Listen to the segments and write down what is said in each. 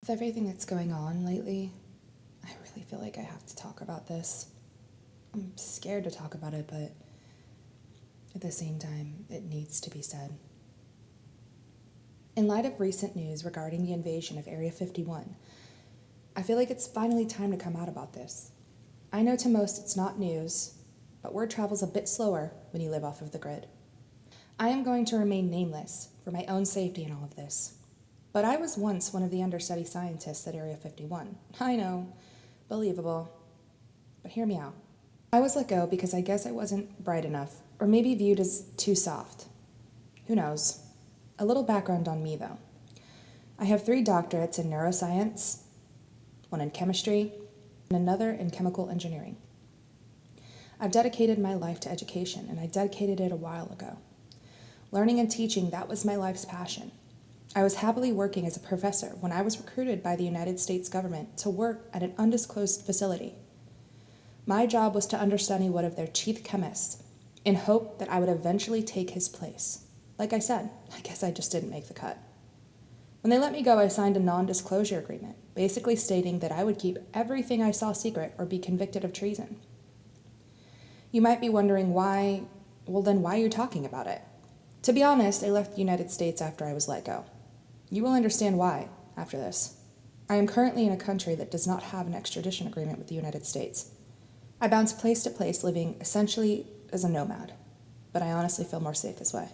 With everything that's going on lately, I really feel like I have to talk about this. I'm scared to talk about it, but at the same time, it needs to be said. In light of recent news regarding the invasion of Area 51, I feel like it's finally time to come out about this. I know to most it's not news, but word travels a bit slower when you live off of the grid. I am going to remain nameless for my own safety in all of this. But I was once one of the understudy scientists at Area 51. I know, believable. But hear me out. I was let go because I guess I wasn't bright enough, or maybe viewed as too soft. Who knows? A little background on me, though. I have 3 doctorates in neuroscience, 1 in chemistry, and another in chemical engineering. I've dedicated my life to education, and I dedicated it a while ago. Learning and teaching, that was my life's passion. I was happily working as a professor when I was recruited by the United States government to work at an undisclosed facility. My job was to understudy one of their chief chemists in hope that I would eventually take his place. Like I said, I guess I just didn't make the cut. When they let me go, I signed a non-disclosure agreement, basically stating that I would keep everything I saw secret or be convicted of treason. You might be wondering why are you talking about it? To be honest, I left the United States after I was let go. You will understand why after this. I am currently in a country that does not have an extradition agreement with the United States. I bounce place to place, living essentially as a nomad, but I honestly feel more safe this way.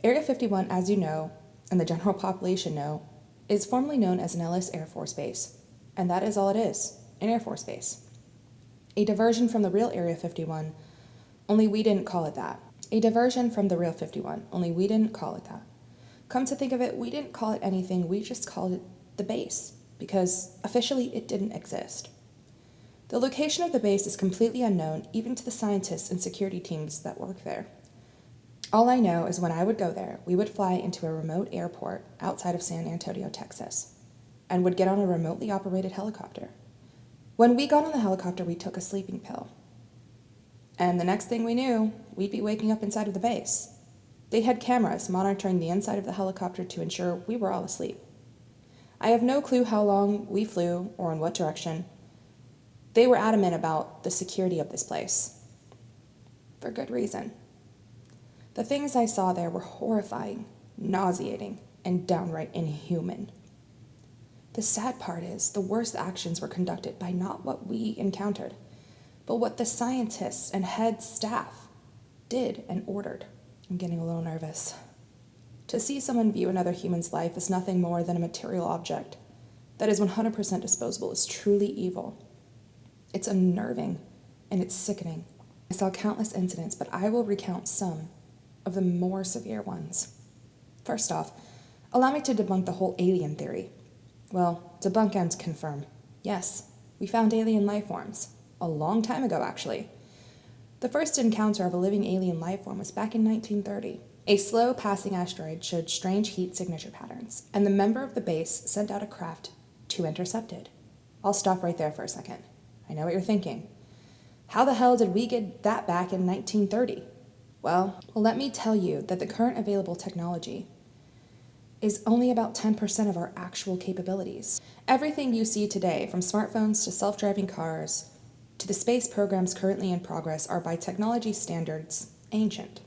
Area 51, as you know, and the general population know, is formerly known as an Nellis Air Force Base, and that is all it is, an Air Force Base. A diversion from the real Area 51, only we didn't call it that. A diversion from the real 51, only we didn't call it that. Come to think of it, we didn't call it anything, we just called it the base, because officially it didn't exist. The location of the base is completely unknown, even to the scientists and security teams that work there. All I know is when I would go there, we would fly into a remote airport outside of San Antonio, Texas, and would get on a remotely operated helicopter. When we got on the helicopter, we took a sleeping pill. And the next thing we knew, we'd be waking up inside of the base. They had cameras monitoring the inside of the helicopter to ensure we were all asleep. I have no clue how long we flew or in what direction. They were adamant about the security of this place. For good reason. The things I saw there were horrifying, nauseating, and downright inhuman. The sad part is the worst actions were conducted by not what we encountered, but what the scientists and head staff did and ordered. I'm getting a little nervous. To see someone view another human's life as nothing more than a material object that is 100% disposable is truly evil. It's unnerving and it's sickening. I saw countless incidents, but I will recount some of the more severe ones. First off, allow me to debunk the whole alien theory. Well, debunk and confirm. Yes, we found alien life forms. A long time ago, actually. The first encounter of a living alien life form was back in 1930. A slow-passing asteroid showed strange heat signature patterns, and the member of the base sent out a craft to intercept it. I'll stop right there for a second. I know what you're thinking. How the hell did we get that back in 1930? Well, let me tell you that the current available technology is only about 10% of our actual capabilities. Everything you see today, from smartphones to self-driving cars, to the space programs currently in progress, are by technology standards ancient.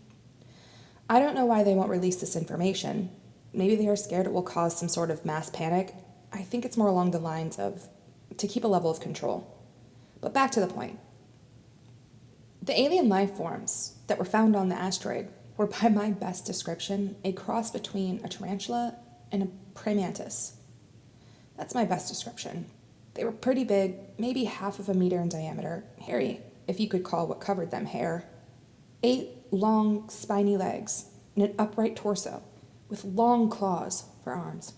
I don't know why they won't release this information. Maybe they are scared it will cause some sort of mass panic. I think it's more along the lines of to keep a level of control. But back to the point. The alien life forms that were found on the asteroid were, by my best description, a cross between a tarantula and a praying mantis. That's my best description. They were pretty big, maybe half of a meter in diameter, hairy, if you could call what covered them hair. 8 long, spiny legs and an upright torso with long claws for arms.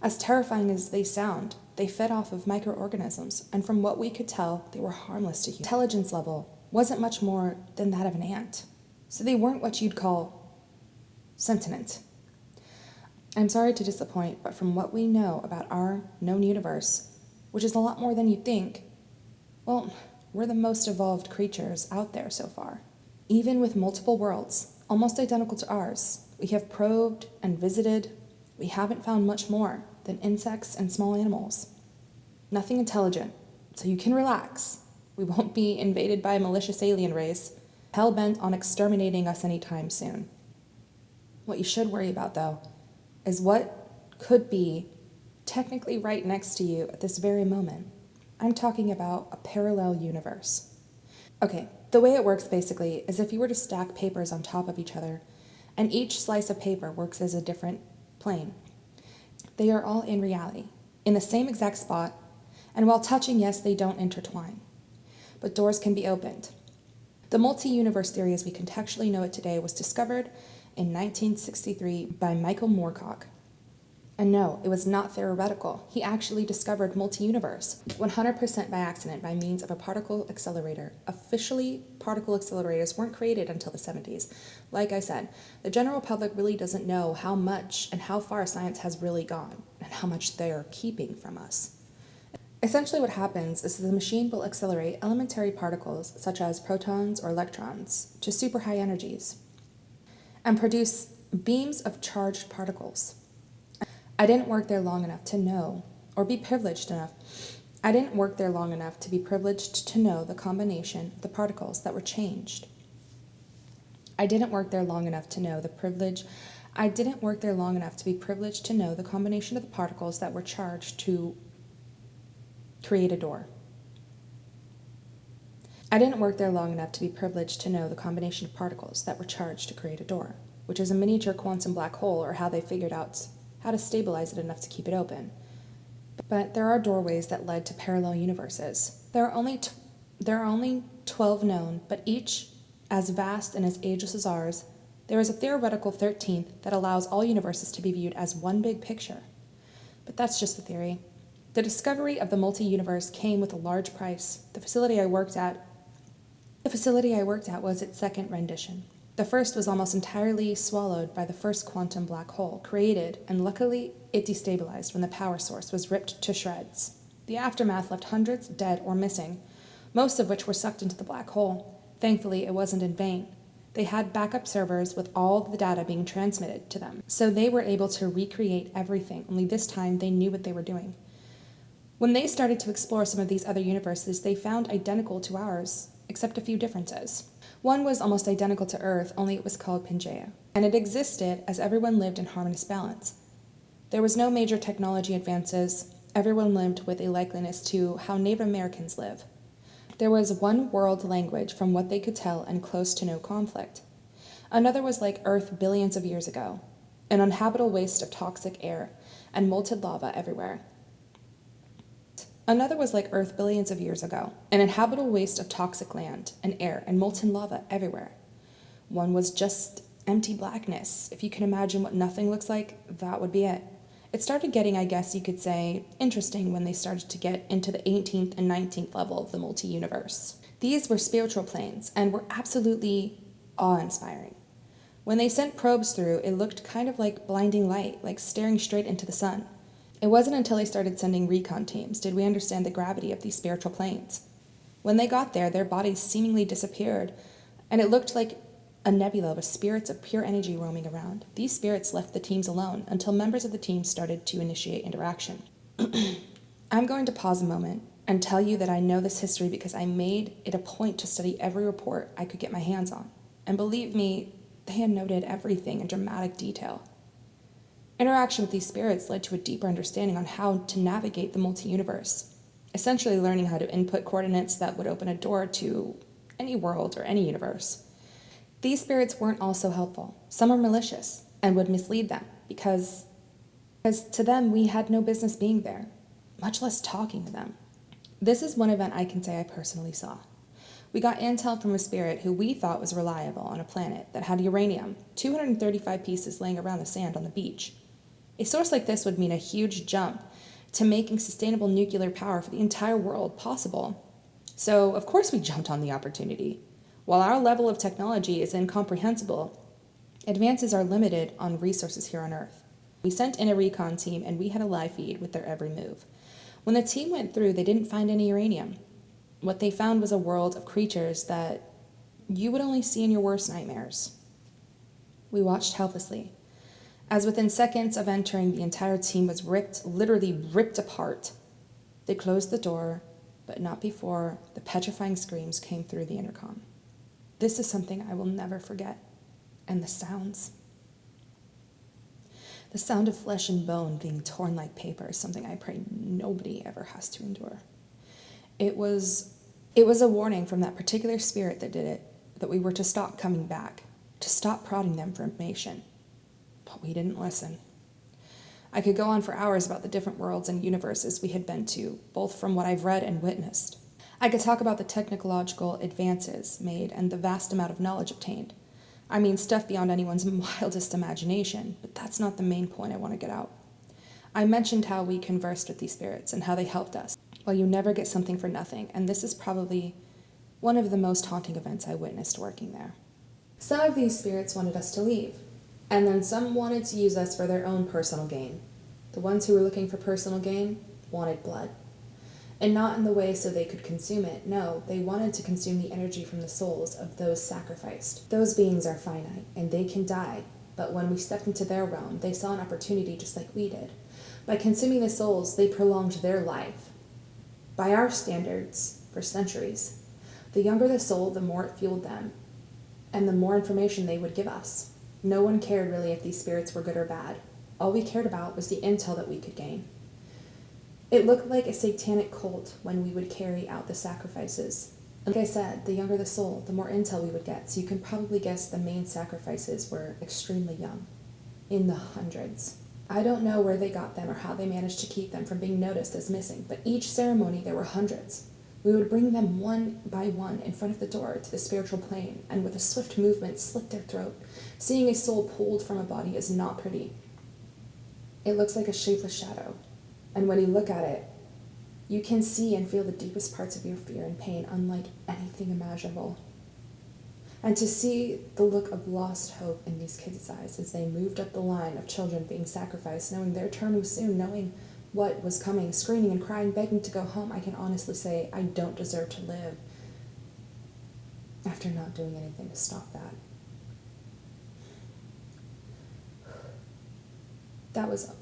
As terrifying as they sound, they fed off of microorganisms, and from what we could tell, they were harmless to humans. Intelligence level wasn't much more than that of an ant, so they weren't what you'd call sentient. I'm sorry to disappoint, but from what we know about our known universe, which is a lot more than you'd think, well, we're the most evolved creatures out there so far. Even with multiple worlds, almost identical to ours, we have probed and visited, we haven't found much more. than insects and small animals. Nothing intelligent, so you can relax. We won't be invaded by a malicious alien race, hell-bent on exterminating us anytime soon. What you should worry about, though, is what could be technically right next to you at this very moment. I'm talking about a parallel universe. Okay, the way it works basically is if you were to stack papers on top of each other, and each slice of paper works as a different plane. They are all in reality, in the same exact spot, and while touching, yes, they don't intertwine. But doors can be opened. The multi-universe theory as we contextually know it today was discovered in 1963 by Michael Moorcock. And no, it was not theoretical. He actually discovered multi-universe, 100% by accident by means of a particle accelerator. Officially, particle accelerators weren't created until the 70s. Like I said, the general public really doesn't know how much and how far science has really gone and how much they're keeping from us. Essentially what happens is the machine will accelerate elementary particles such as protons or electrons to super high energies and produce beams of charged particles. I didn't work there long enough to know, or be privileged enough. I didn't work there long enough to be privileged to know the combination of the particles that were changed. I didn't work there long enough to know the combination of the particles that were charged to create a door. I didn't work there long enough to be privileged to know the combination of particles that were charged to create a door, which is a miniature quantum black hole, or how they figured out how to stabilize it enough to keep it open. But there are doorways that led to parallel universes. There are only 12 known, but each as vast and as ageless as ours. There is a theoretical 13th that allows all universes to be viewed as one big picture. But that's just the theory. The discovery of the multi-universe came with a large price. The facility I worked at was its second rendition. The first was almost entirely swallowed by the first quantum black hole created, and luckily it destabilized when the power source was ripped to shreds. The aftermath left hundreds dead or missing, most of which were sucked into the black hole. Thankfully, it wasn't in vain. They had backup servers with all the data being transmitted to them, so they were able to recreate everything, only this time they knew what they were doing. When they started to explore some of these other universes, they found identical to ours, except a few differences. One was almost identical to Earth, only it was called Pangaea, and it existed as everyone lived in harmonious balance. There was no major technology advances. Everyone lived with a likeness to how Native Americans live. There was one world language from what they could tell and close to no conflict. Another was like Earth billions of years ago, an uninhabitable waste of toxic air and molten lava everywhere. Another was like Earth billions of years ago, an inhabitable waste of toxic land and air and molten lava everywhere. One was just empty blackness. If you can imagine what nothing looks like, that would be it. It started getting, I guess you could say, interesting when they started to get into the 18th and 19th level of the multi-universe. These were spiritual planes and were absolutely awe-inspiring. When they sent probes through, it looked kind of like blinding light, like staring straight into the sun. It wasn't until they started sending recon teams did we understand the gravity of these spiritual planes. When they got there, their bodies seemingly disappeared, and it looked like a nebula with spirits of pure energy roaming around. These spirits left the teams alone until members of the team started to initiate interaction. I'm going to pause a moment and tell you that I know this history because I made it a point to study every report I could get my hands on. And believe me, they had noted everything in dramatic detail. Interaction with these spirits led to a deeper understanding on how to navigate the multi-universe, essentially learning how to input coordinates that would open a door to any world or any universe. These spirits weren't also helpful. Some were malicious and would mislead them because to them we had no business being there, much less talking to them. This is one event I can say I personally saw. We got intel from a spirit who we thought was reliable on a planet that had uranium, 235 pieces laying around the sand on the beach. A source like this would mean a huge jump to making sustainable nuclear power for the entire world possible. So, of course, we jumped on the opportunity. While our level of technology is incomprehensible, advances are limited on resources here on Earth. We sent in a recon team, and we had a live feed with their every move. When the team went through, they didn't find any uranium. What they found was a world of creatures that you would only see in your worst nightmares. We watched helplessly as within seconds of entering, the entire team was literally ripped apart. They closed the door, but not before the petrifying screams came through the intercom. This is something I will never forget. And the sounds. The sound of flesh and bone being torn like paper is something I pray nobody ever has to endure. It was a warning from that particular spirit that did it, that we were to stop coming back, to stop prodding them for information. But we didn't listen. I could go on for hours about the different worlds and universes we had been to, both from what I've read and witnessed. I could talk about the technological advances made and the vast amount of knowledge obtained. I mean, stuff beyond anyone's wildest imagination, but that's not the main point I want to get out. I mentioned how we conversed with these spirits and how they helped us. Well, you never get something for nothing, and this is probably one of the most haunting events I witnessed working there. Some of these spirits wanted us to leave, and then some wanted to use us for their own personal gain. The ones who were looking for personal gain wanted blood. And not in the way so they could consume it. No, they wanted to consume the energy from the souls of those sacrificed. Those beings are finite, and they can die. But when we stepped into their realm, they saw an opportunity just like we did. By consuming the souls, they prolonged their life. By our standards, for centuries. The younger the soul, the more it fueled them, and the more information they would give us. No one cared really if these spirits were good or bad. All we cared about was the intel that we could gain. It looked like a satanic cult when we would carry out the sacrifices. Like I said, the younger the soul, the more intel we would get, so you can probably guess the main sacrifices were extremely young, in the hundreds. I don't know where they got them or how they managed to keep them from being noticed as missing, but each ceremony there were hundreds. We would bring them one by one in front of the door to the spiritual plane, and with a swift movement slit their throat. Seeing a soul pulled from a body is not pretty. It looks like a shapeless shadow. And when you look at it, you can see and feel the deepest parts of your fear and pain unlike anything imaginable. And to see the look of lost hope in these kids' eyes as they moved up the line of children being sacrificed, knowing their turn was soon, knowing what was coming, screaming and crying, begging to go home, I can honestly say I don't deserve to live after not doing anything to stop that. That was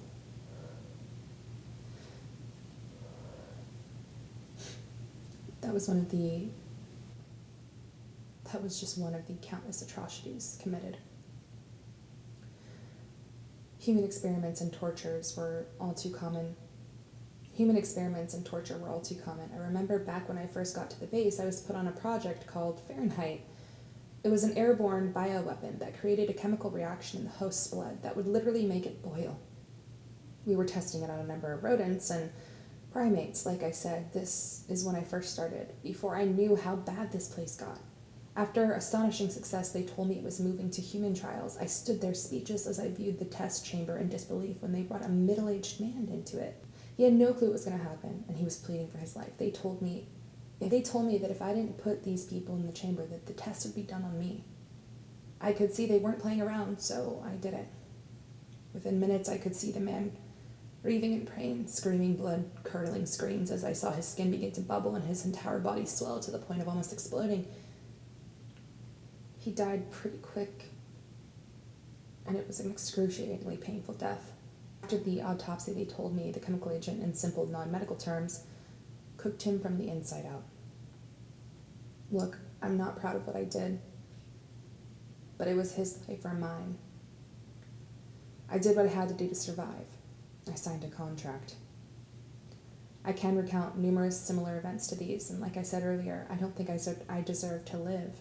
just one of the countless atrocities committed. Human experiments and tortures were all too common. I remember back when I first got to the base, I was put on a project called Fahrenheit. It was an airborne bioweapon that created a chemical reaction in the host's blood that would literally make it boil. We were testing it on a number of rodents and primates. Like I said, this is when I first started, before I knew how bad this place got. After astonishing success, they told me it was moving to human trials. I stood there speechless as I viewed the test chamber in disbelief when they brought a middle-aged man into it. He had no clue what was going to happen, and he was pleading for his life. They told me that if I didn't put these people in the chamber, that the test would be done on me. I could see they weren't playing around, so I did it. Within minutes, I could see the man raving in pain, screaming blood-curdling screams as I saw his skin begin to bubble and his entire body swell to the point of almost exploding. He died pretty quick, and it was an excruciatingly painful death. After the autopsy, they told me the chemical agent, in simple non-medical terms, cooked him from the inside out. Look, I'm not proud of what I did, but it was his life or mine. I did what I had to do to survive. I signed a contract. I can recount numerous similar events to these, and like I said earlier, I don't think I deserve to live.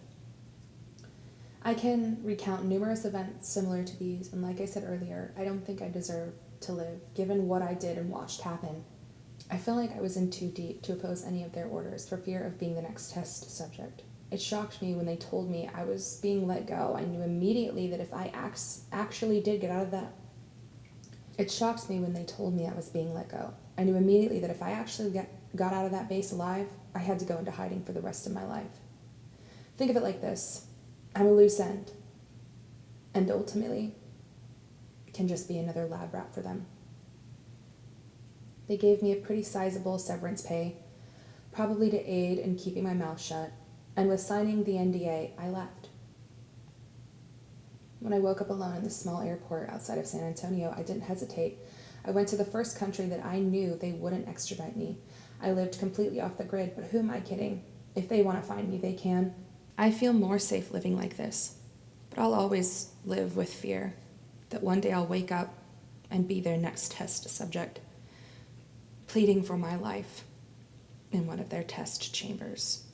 I can recount numerous events similar to these, and like I said earlier, I don't think I deserve to live, given what I did and watched happen. I felt like I was in too deep to oppose any of their orders for fear of being the next test subject. It shocked me when they told me I was being let go. I knew immediately that if I actually did get out of that... It shocked me when they told me I was being let go. I knew immediately that if I actually got out of that base alive, I had to go into hiding for the rest of my life. Think of it like this. I'm a loose end, and ultimately can just be another lab rat for them. They gave me a pretty sizable severance pay, probably to aid in keeping my mouth shut, and with signing the NDA, I left. When I woke up alone in the small airport outside of San Antonio, I didn't hesitate. I went to the first country that I knew they wouldn't extradite me. I lived completely off the grid, but who am I kidding? If they want to find me, they can. I feel more safe living like this, but I'll always live with fear that one day I'll wake up and be their next test subject, pleading for my life in one of their test chambers.